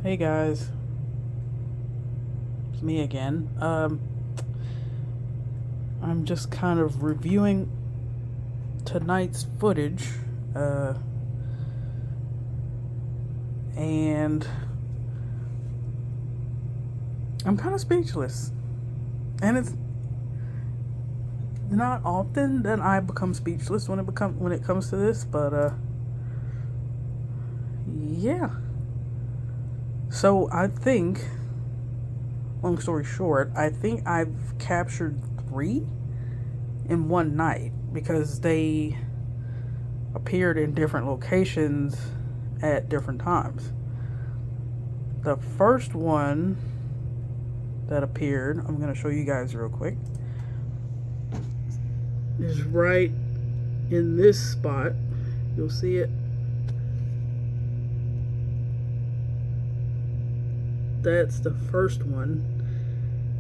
Hey guys, it's me again. I'm just kind of reviewing tonight's footage, uh, and I'm kind of speechless. And it's not often that I become speechless when it comes to this, but yeah. So I think, long story short, I think I've captured 3 in one night because they appeared in different locations at different times. The first one that appeared, I'm going to show you guys real quick, is right in this spot. You'll see it. That's the first one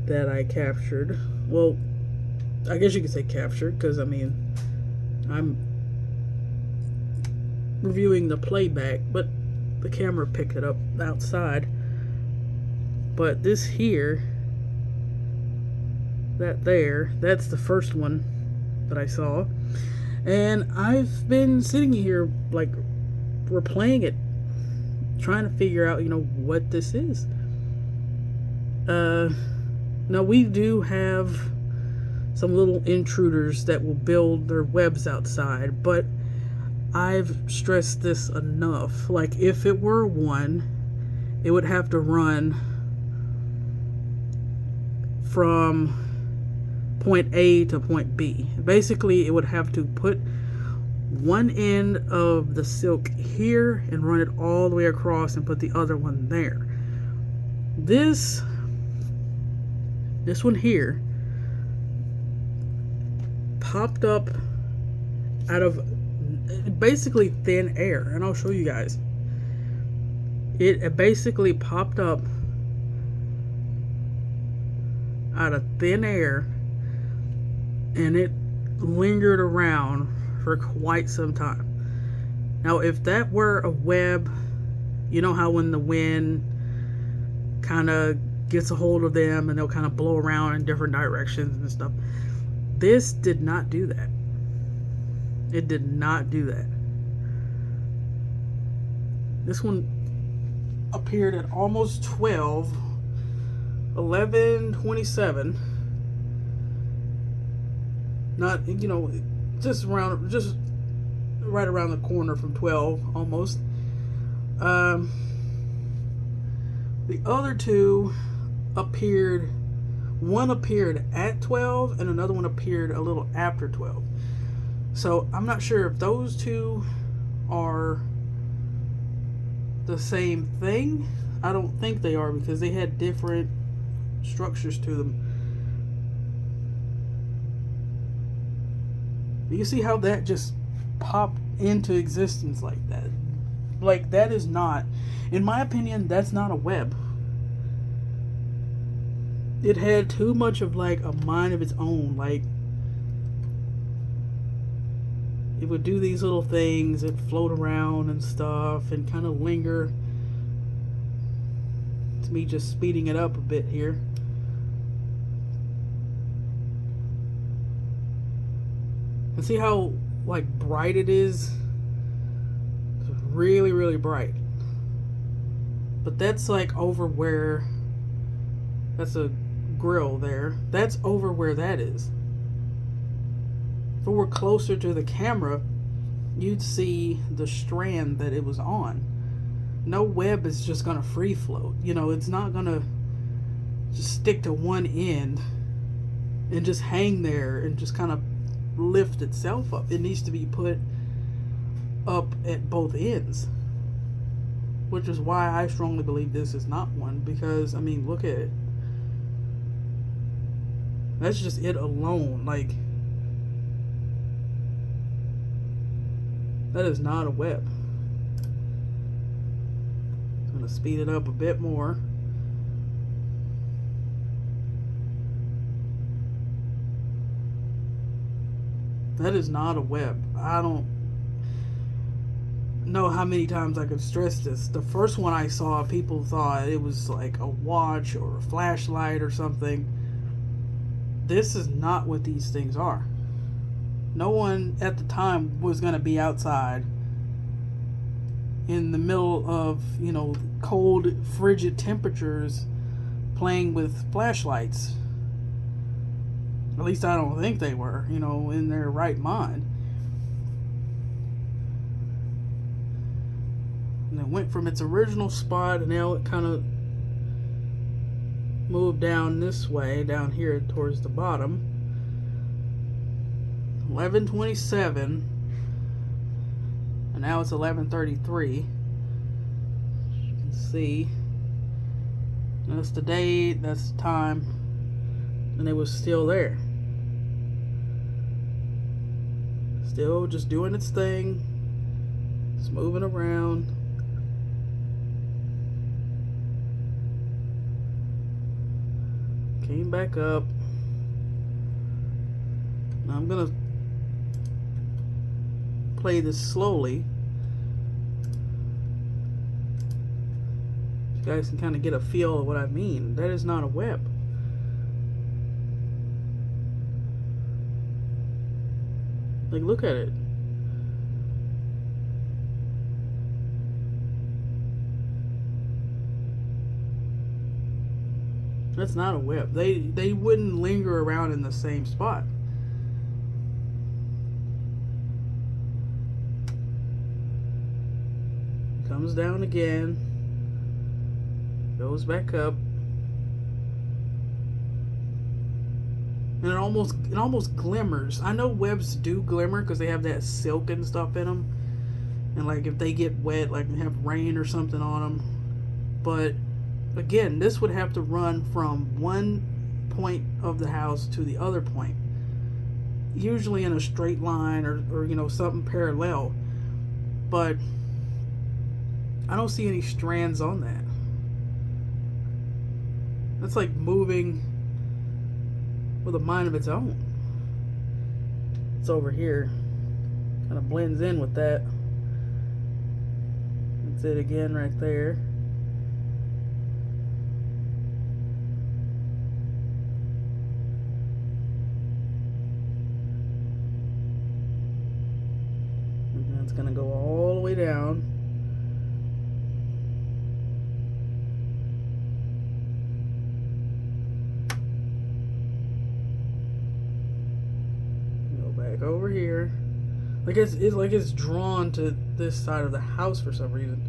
that I captured. Well, I guess you could say captured because I'm reviewing the playback, but the camera picked it up outside. But this here, that's the first one that I saw. And I've been sitting here like replaying it, trying to figure out, what this is. Now we do have some little intruders that will build their webs outside, but I've stressed this enough. Like, if it were one, it would have to run from point A to point B. Basically, it would have to put one end of the silk here and run it all the way across and put the other one there. This one here popped up out of basically thin air, and I'll show you guys. It basically popped up out of thin air, and it lingered around for quite some time. Now, if that were a web, you know how when the wind kind of gets a hold of them and they'll kind of blow around in different directions and stuff. This did not do that. It did not do that. This one appeared at almost 12, 11:27. Not, just right around the corner from 12, almost. The other two appeared, one appeared at 12 and another one appeared a little after 12. So I'm not sure if those two are the same thing. I don't think they are because they had different structures to them. You see how that just popped into existence like that? Like, that is not, in my opinion, that's not a web. It had too much of like a mind of its own. Like, it would do these little things, it'd float around and stuff and kind of linger. It's me just speeding it up a bit here. And see how like bright it is? It's really, really bright. But that's like over where, that's a grill there. That's over where that is. If it were closer to the camera, you'd see the strand that it was on. No web is just gonna free float. It's not gonna just stick to one end and just hang there and just kind of lift itself up. It needs to be put up at both ends, which is why I strongly believe this is not one, because look at it. That's just it alone. Like, that is not a web. I'm gonna speed it up a bit more. That is not a web. know how many times I could stress this. The first one I saw, people thought it was like a watch or a flashlight or something. This is not what these things are. No one at the time was going to be outside in the middle of, cold, frigid temperatures playing with flashlights. At least I don't think they were, in their right mind. And it went from its original spot, and now it kind of moved down this way, down here towards the bottom. 11:27, and now it's 11:33. You can see that's the date, that's the time, and it was still there, still just doing its thing, just moving around. Came back up. Now I'm gonna play this slowly. You guys can kind of get a feel of what I mean. That is not a web. Like, look at it. That's not a web. They wouldn't linger around in the same spot. Comes down again, goes back up, and it almost glimmers. I know webs do glimmer because they have that silk and stuff in them, and like if they get wet, like they have rain or something on them. But again, this would have to run from one point of the house to the other point, usually in a straight line or something parallel. But I don't see any strands on that. That's like moving with a mind of its own. It's over here. Kind of blends in with that. That's it again right there. And then it's going to go all the way down. Over here, like it's drawn to this side of the house for some reason.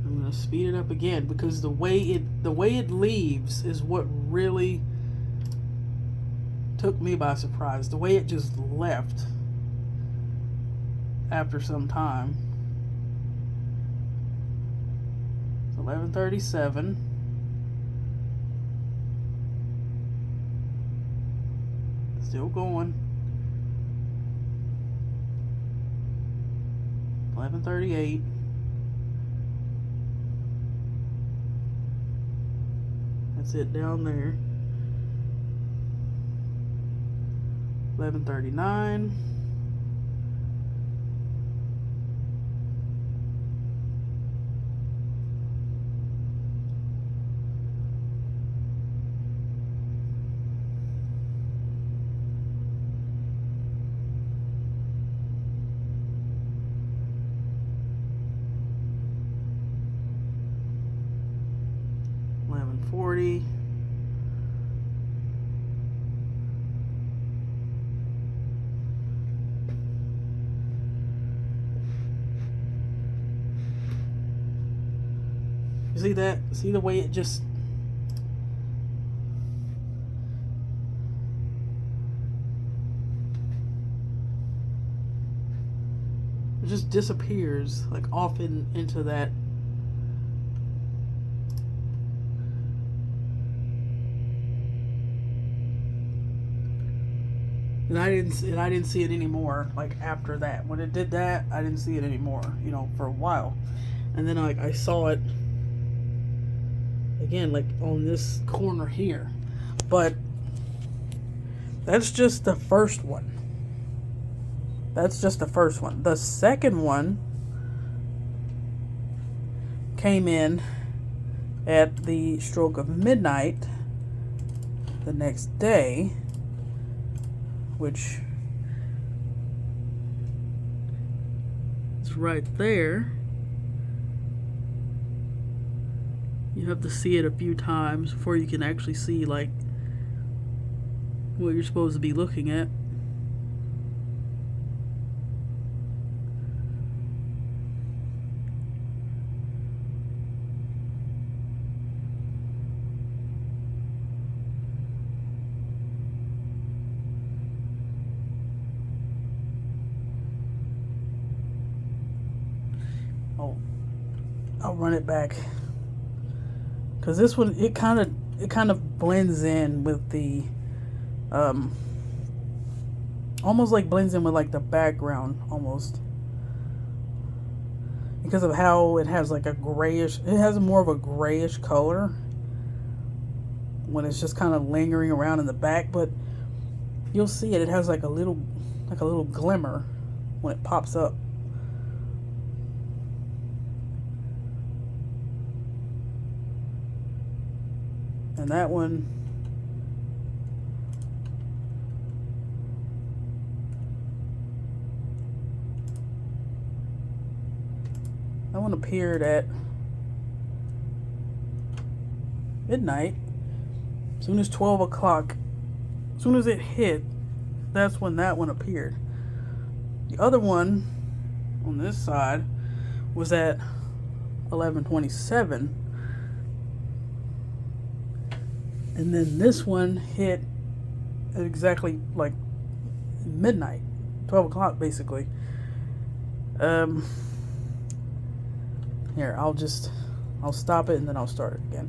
I'm gonna speed it up again because the way it leaves is what really took me by surprise. The way it just left after some time. 11:37. Still going. 11:38. That's it down there. 11:39. $11.40. You see that? See the way it just disappears like off into that. And I didn't see it anymore. Like after that, when it did that, I didn't see it anymore. For a while, and then like I saw it again, like on this corner here. But that's just the first one. That's just the first one. The second one came in at the stroke of midnight the next day, which is right there. You have to see it a few times before you can actually see like what you're supposed to be looking at. Oh, I'll run it back. Because this one, it kind of blends in with the, almost like blends in with like the background almost. Because of how it has like a grayish, it has more of a grayish color when it's just kind of lingering around in the back. But you'll see it, it has like a little glimmer when it pops up. And that one, appeared at midnight. As soon as 12 o'clock, as soon as it hit, that's when that one appeared. The other one on this side was at 11:27. And then this one hit at exactly like midnight, 12 o'clock basically. Here, I'll stop it and then I'll start it again.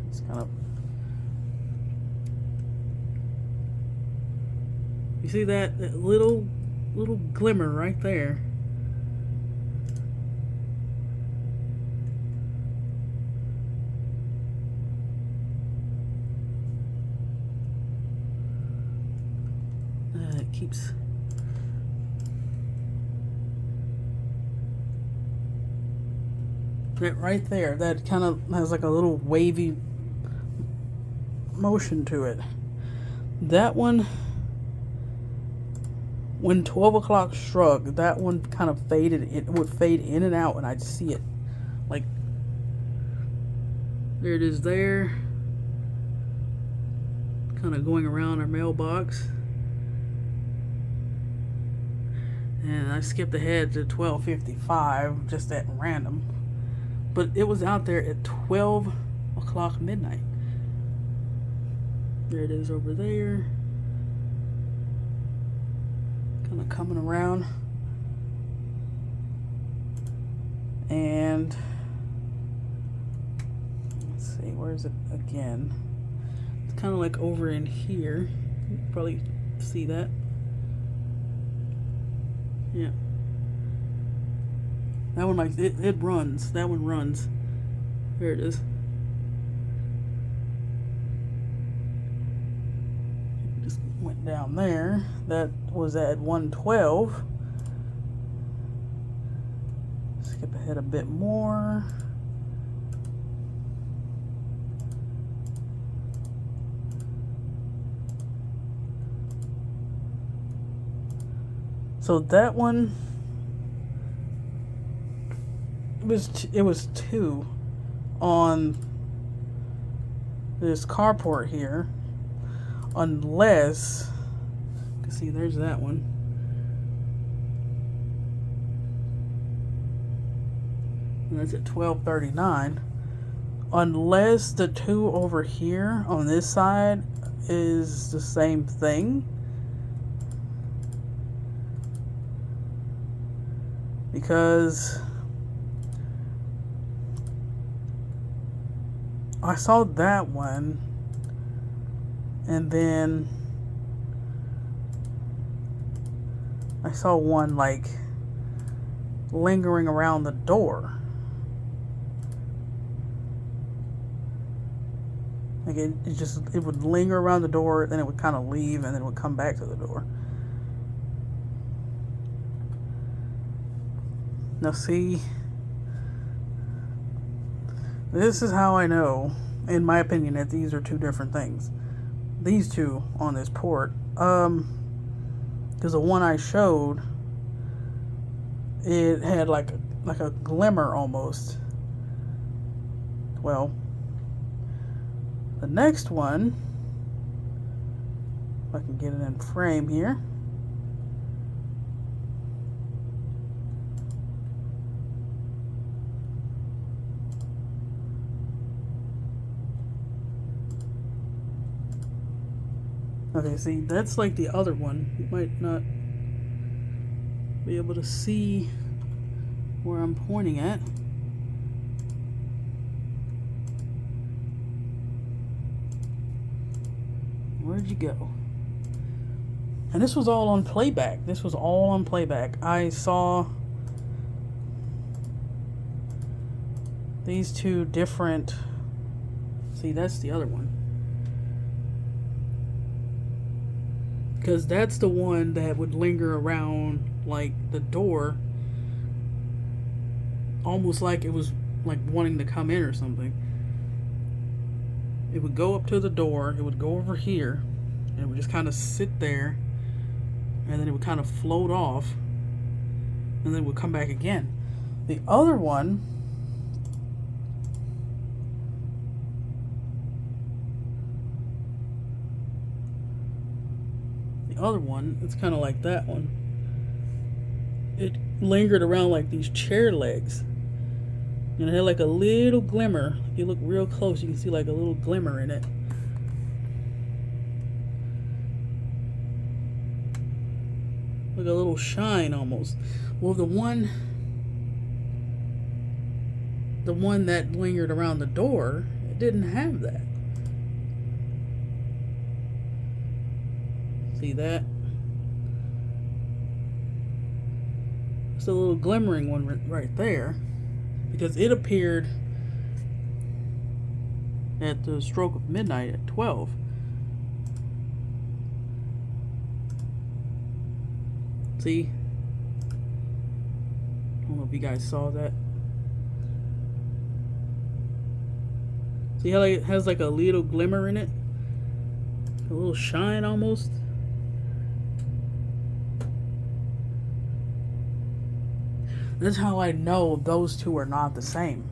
It's kind of, you see that little glimmer right there? It keeps that right there. That kind of has like a little wavy motion to it. That one, when 12 o'clock struck, that one kind of faded. It would fade in and out, and I'd see it. Like, there it is there. Kind of going around our mailbox. And I skipped ahead to 12:55, just at random. But it was out there at 12 o'clock midnight. There it is over there. Kind of coming around. And let's see, where is it again? It's kind of like over in here. You can probably see that. Yeah. That one, like, it runs. That one runs. There it is. Just went down there. That was at 1:12. Skip ahead a bit more. So that one, it was 2 on this carport here, unless, you can see there's that one. And that's at 12:39. Unless the 2 over here on this side is the same thing. Because I saw that one, and then I saw one like lingering around the door. Like it would linger around the door, then it would kind of leave, and then it would come back to the door. Now see, this is how I know, in my opinion, that these are two different things. These two on this port, because the one I showed, it had like a glimmer almost. Well, the next one, if I can get it in frame here. Okay, see, that's like the other one. You might not be able to see where I'm pointing at. Where'd you go? And this was all on playback. This was all on playback. I saw these two different. See, that's the other one. Because that's the one that would linger around like the door, almost like it was like wanting to come in or something. It would go up to the door, it would go over here, and it would just kind of sit there, and then it would kind of float off, and then it would come back again. The other one, it's kind of like that one. It lingered around like these chair legs. And it had like a little glimmer. If you look real close, you can see like a little glimmer in it. Like a little shine almost. Well, the one that lingered around the door, it didn't have that. See that? It's a little glimmering one right there, because it appeared at the stroke of midnight at 12. See? I don't know if you guys saw that. See how it has like a little glimmer in it? A little shine almost? That's how I know those two are not the same.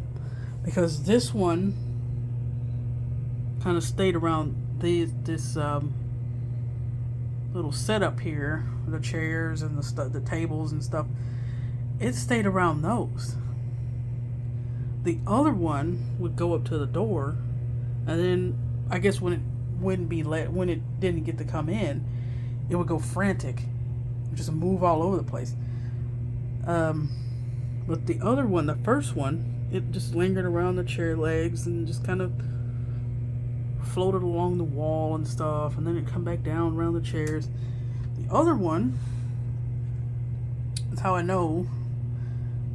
Because this one kind of stayed around this little setup here, the chairs and the tables and stuff. It stayed around those. The other one would go up to the door, and then I guess when it didn't get to come in, it would go frantic, just move all over the place. But the other one, the first one, it just lingered around the chair legs and just kind of floated along the wall and stuff, and then it'd come back down around the chairs. The other one, that's how I know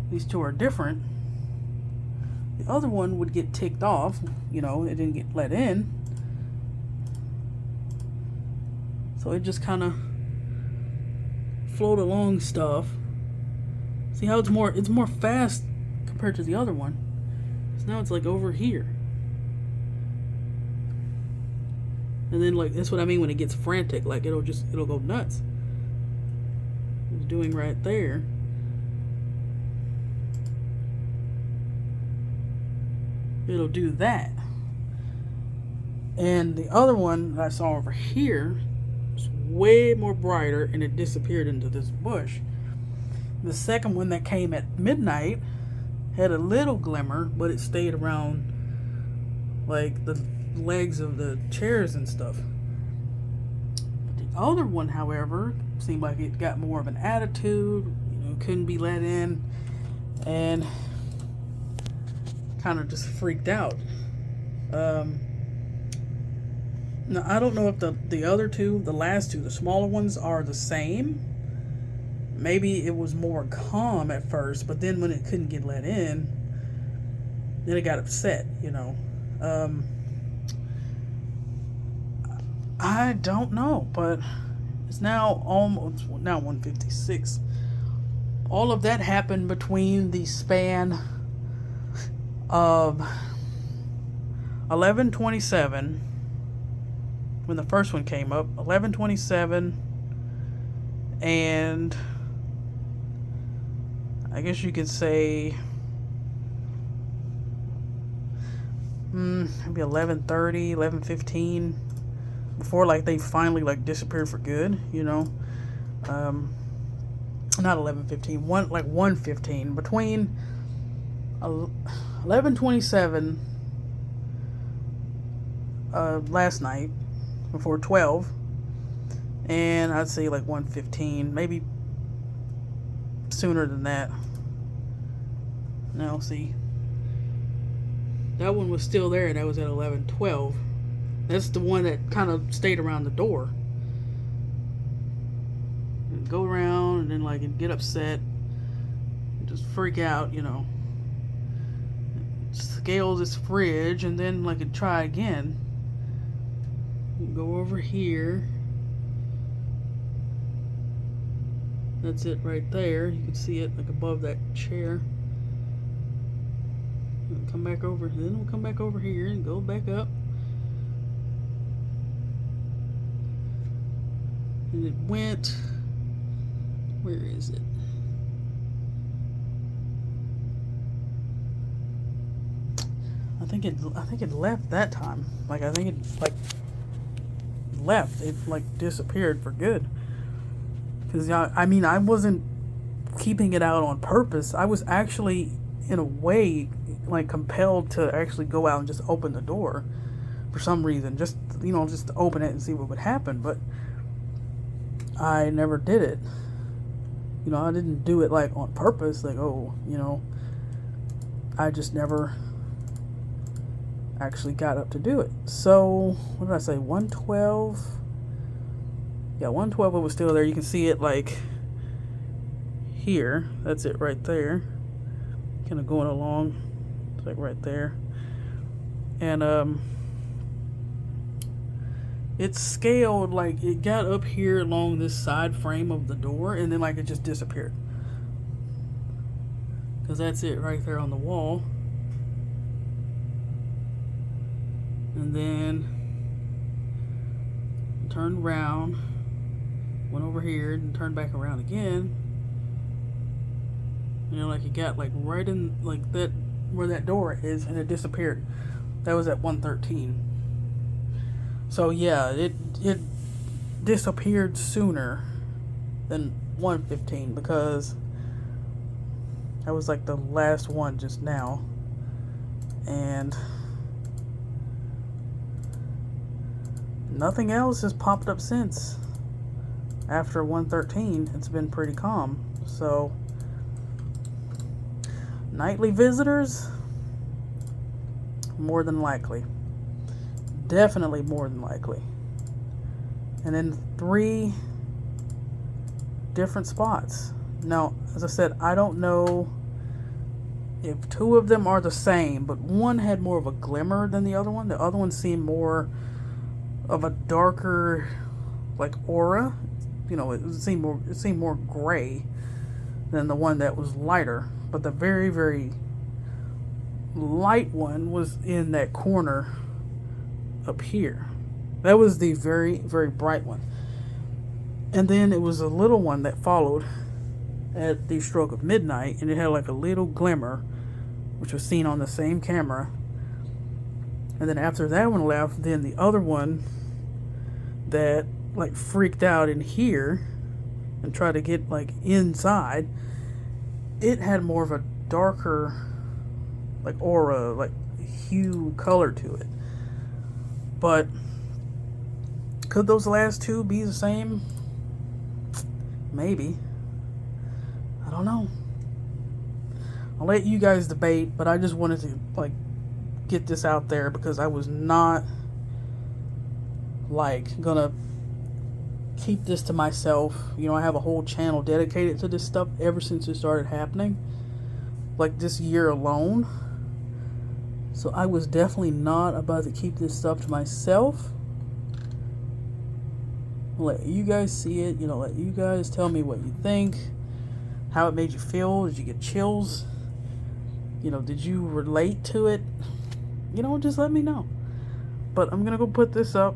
these two are different. The other one would get ticked off, it didn't get let in. So it just kind of float along stuff. See how it's more fast compared to the other one. So now it's like over here. And then like that's what I mean when it gets frantic, like it'll go nuts. It's doing right there. It'll do that. And the other one that I saw over here was way more brighter, and it disappeared into this bush. The second one that came at midnight had a little glimmer, but it stayed around like the legs of the chairs and stuff. But the other one, however, seemed like it got more of an attitude, couldn't be let in, and kind of just freaked out. Now I don't know if the other two, the last two, the smaller ones, are the same. Maybe it was more calm at first, but then when it couldn't get let in, then it got upset, I don't know, but it's now almost now 1:56. All of that happened between the span of 11:27 when the first one came up, 11:27, and I guess you could say maybe 11:30, 11:15, before like they finally like disappeared for good, you know. Not 11:15, 1:15, between 11:27 last night before 12, and I'd say like 1:15, maybe sooner than that. Now see, that one was still there. That was at 11:12. That's the one that kind of stayed around the door. And go around and then like get upset, and just freak out, you know. Scale this fridge and then like it'd try again. Go over here. That's it right there. You can see it like above that chair. And come back over. Then we'll come back over here and go back up. And it went. Where is it? I think it left that time. Like I think it like left. It like disappeared for good. Because I mean, I wasn't keeping it out on purpose. I was actually, in a way, like compelled to actually go out and just open the door for some reason. Just, you know, just to open it and see what would happen. But I never did it. You know, I didn't do it like on purpose. Like, oh, you know, I just never actually got up to do it. So, what did I say? 1:12. Yeah, 1:12 it was still there. You can see it like here. That's it right there. Kind of going along. It's like right there. And it scaled, like it got up here along this side frame of the door, and then like it just disappeared. Because that's it right there on the wall. And then turned around, went over here and turned back around again. You know, like it got like right in like that where that door is, and it disappeared. That was at 1:13. So yeah, it disappeared sooner than 1:15 because that was like the last one just now. And nothing else has popped up since. After 1:13, it's been pretty calm. So, nightly visitors, more than likely. Definitely more than likely. And in 3 different spots. Now, as I said, I don't know if 2 of them are the same, but one had more of a glimmer than the other one. The other one seemed more of a darker, like, aura. You know, it seemed more gray than the one that was lighter. But the very, very light one was in that corner up here. That was the very, very bright one. And then it was a little one that followed at the stroke of midnight, and it had like a little glimmer, which was seen on the same camera. And then after that one left, then the other one that like freaked out in here and tried to get like inside, it had more of a darker like aura, like hue, color to it. But could those last 2 be the same? Maybe. I don't know. I'll let you guys debate, but I just wanted to like get this out there because I was not like gonna keep this to myself. You know, I have a whole channel dedicated to this stuff ever since it started happening, like this year alone. So I was definitely not about to keep this stuff to myself. let you guys see it, let you guys tell me what you think, how it made you feel. Did you get chills? Did you relate to it? Just let me know. But I'm gonna go put this up,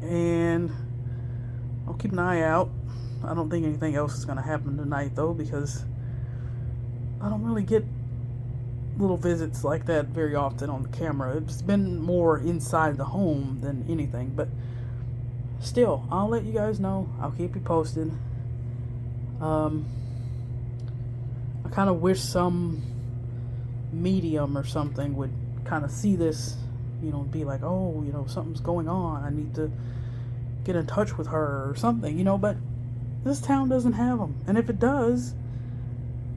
and I'll keep an eye out. I don't think anything else is gonna happen tonight though, because I don't really get little visits like that very often on the camera. It's been more inside the home than anything, but still, I'll let you guys know. I'll keep you posted. I kind of wish some medium or something would kind of see this, be like, oh, something's going on. I need to get in touch with her or something, but this town doesn't have them. And if it does,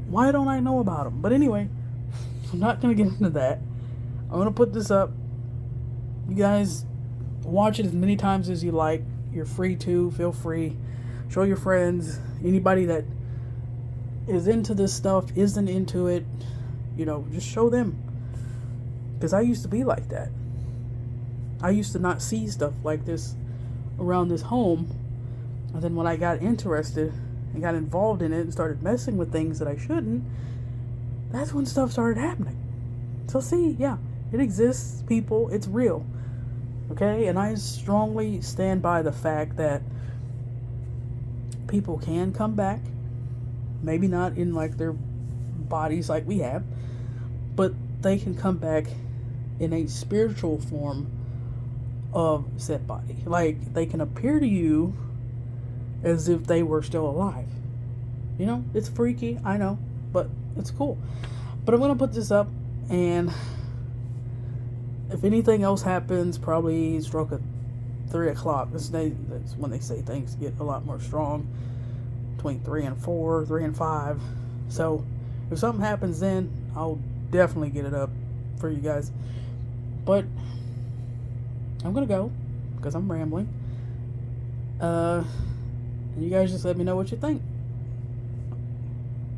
why don't I know about them? But anyway, I'm not going to get into that. I'm going to put this up. You guys watch it as many times as you like. You're free to. Feel free. Show your friends. Anybody that is into this stuff, isn't into it, just show them. Because I used to be like that. I used to not see stuff like this around this home. And then when I got interested and got involved in it and started messing with things that I shouldn't, that's when stuff started happening. So see, yeah, it exists, people. It's real. Okay? And I strongly stand by the fact that people can come back. Maybe not in like their bodies like we have, but they can come back in a spiritual form of said body. Like, they can appear to you as if they were still alive. It's freaky, I know, but it's cool. But I'm going to put this up, and if anything else happens, probably stroke at 3 o'clock. That's when they say things get a lot more strong. Between 3 and 4, 3 and 5. So if something happens then, I'll definitely get it up for you guys. But I'm gonna go because I'm rambling. And you guys just let me know what you think.